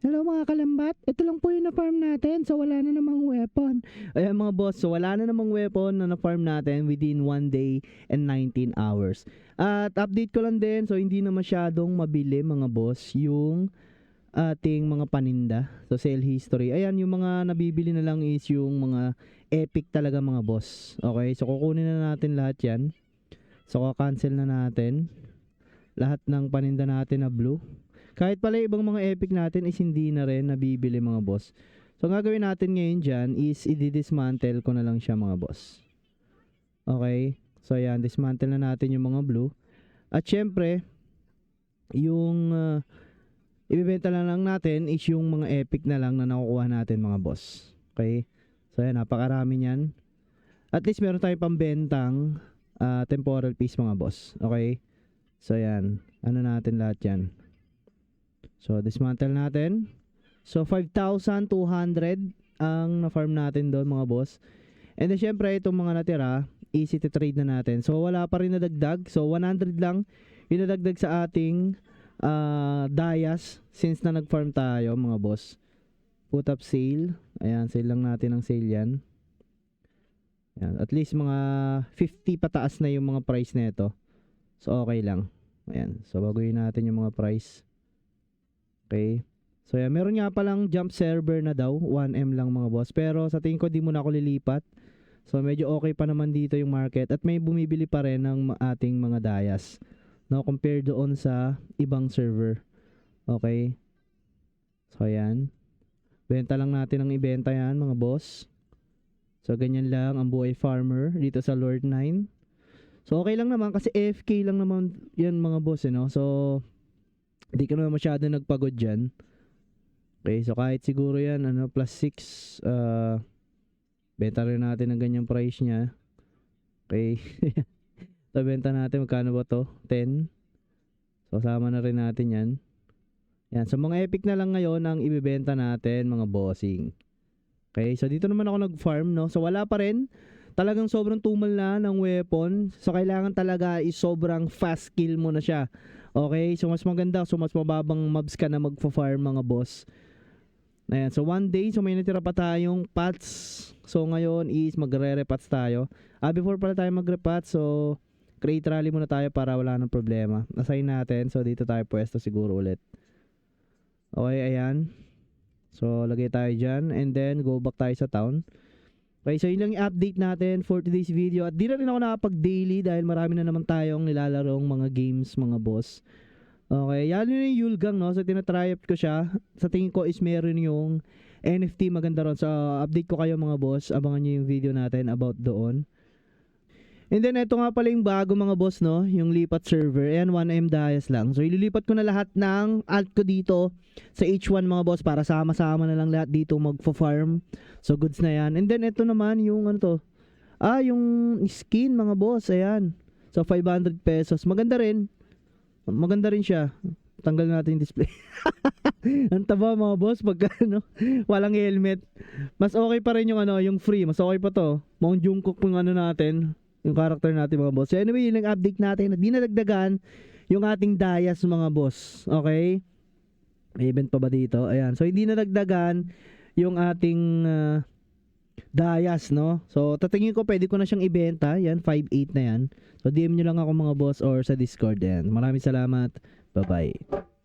Hello mga kalambat, ito lang po yung na-farm natin, so wala na namang weapon. Ayan mga boss, so wala na namang weapon na na-farm natin within 1 day and 19 hours. At update ko lang din, so hindi na masyadong mabili mga boss yung ating mga paninda. So sale history, ayan yung mga nabibili na lang is yung mga epic talaga mga boss. Okay, so kukunin na natin lahat yan. So cancel na natin lahat ng paninda natin na blue. Kahit pala ibang mga epic natin is hindi na rin nabibili mga boss. So ang gagawin natin ngayon dyan is i-dismantle ko na lang siya mga boss. Okay. So ayan, dismantle na natin yung mga blue. At syempre, yung ibibenta na lang natin is yung mga epic na lang na nakukuha natin mga boss. Okay. So ayan, napakarami niyan. At least meron tayong pambentang temporal piece mga boss. Okay. So ayan, ano natin lahat yan. So dismantle natin. So 5,200 ang na-farm natin doon mga boss. And then syempre itong mga natira, easy to trade na natin. So wala pa rin nadagdag. So 100 lang yung nadagdag sa ating Dayas since na nag-farm tayo mga boss. Put up sale. Ayan, sale lang natin ang sale yan. Ayan, at least mga 50 pataas na yung mga price nito. So okay lang. Ayan, so baguhin natin yung mga price. Okay. So yeah, meron nga palang jump server na daw, 1M lang mga boss. Pero sa tingin ko di muna ako lilipat. So medyo okay pa naman dito yung market at may bumibili pa rin ng ating mga Dayas. No, compared doon sa ibang server. Okay. So ayan. Benta lang natin ang ibenta yan mga boss. So ganyan lang ang buhay farmer dito sa Lord 9. So okay lang naman kasi AFK lang naman yan mga boss no. So hindi ka naman masyado nagpagod dyan. Okay, so kahit siguro yan, plus 6, benta rin natin ang ganyang price niya. Okay. So, benta natin, magkano ba to? 10. So, sama na rin natin yan. Yan, so mga epic na lang ngayon ang ibibenta natin, mga bossing. Okay, so dito naman ako nag-farm, no? So, wala pa rin. Talagang sobrang tumal na ng weapon. So, kailangan talaga is sobrang fast kill mo na siya. Okay, so mas maganda, so mas mababang mobs ka na magfa-farm mga boss. Ayan, so 1 day, so may natira pa tayong pots. So ngayon is magre-repats tayo. Before pala tayo magre-repats, so create rally muna tayo para wala nang problema. Assign natin, so dito tayo pwesto siguro ulit. Okay, ayan. So lagay tayo dyan, and then go back tayo sa town. Okay, so yun lang yung update natin for today's video. At di na rin ako nakapag-daily dahil marami na naman tayong nilalarong mga games, mga boss. Okay, yan yun yung Yulgang, no? So tinatry up ko siya. Sa tingin ko is meron yung NFT maganda ron. So update ko kayo mga boss. Abangan nyo yung video natin about doon. And then ito nga pala yung bago mga boss, no? Yung lipat server. Ayan, 1M Dayas lang. So ililipat ko na lahat ng alt ko dito sa H1 mga boss para sama-sama na lang lahat dito magfa-farm. So goods na yan. And then ito naman yung ano to? Yung skin mga boss. Ayan. So 500 pesos. Maganda rin. Maganda rin siya. Tanggal natin yung display. Ang taba mga boss pag walang helmet. Mas okay pa rin yung yung free. Mas okay pa to. Mount Jungkook yung natin. Yung character natin mga boss. So anyway, yun ang update natin. At dinadagdagan yung ating Dayas mga boss. Okay? May event pa ba dito? Ayan. So hindi nadagdagan yung ating Dayas, no? So tatingin ko pwede ko na siyang ibenta. Yan, 5.8 na yan. So DM nyo lang ako mga boss or sa Discord yan. Maraming salamat. Bye-bye.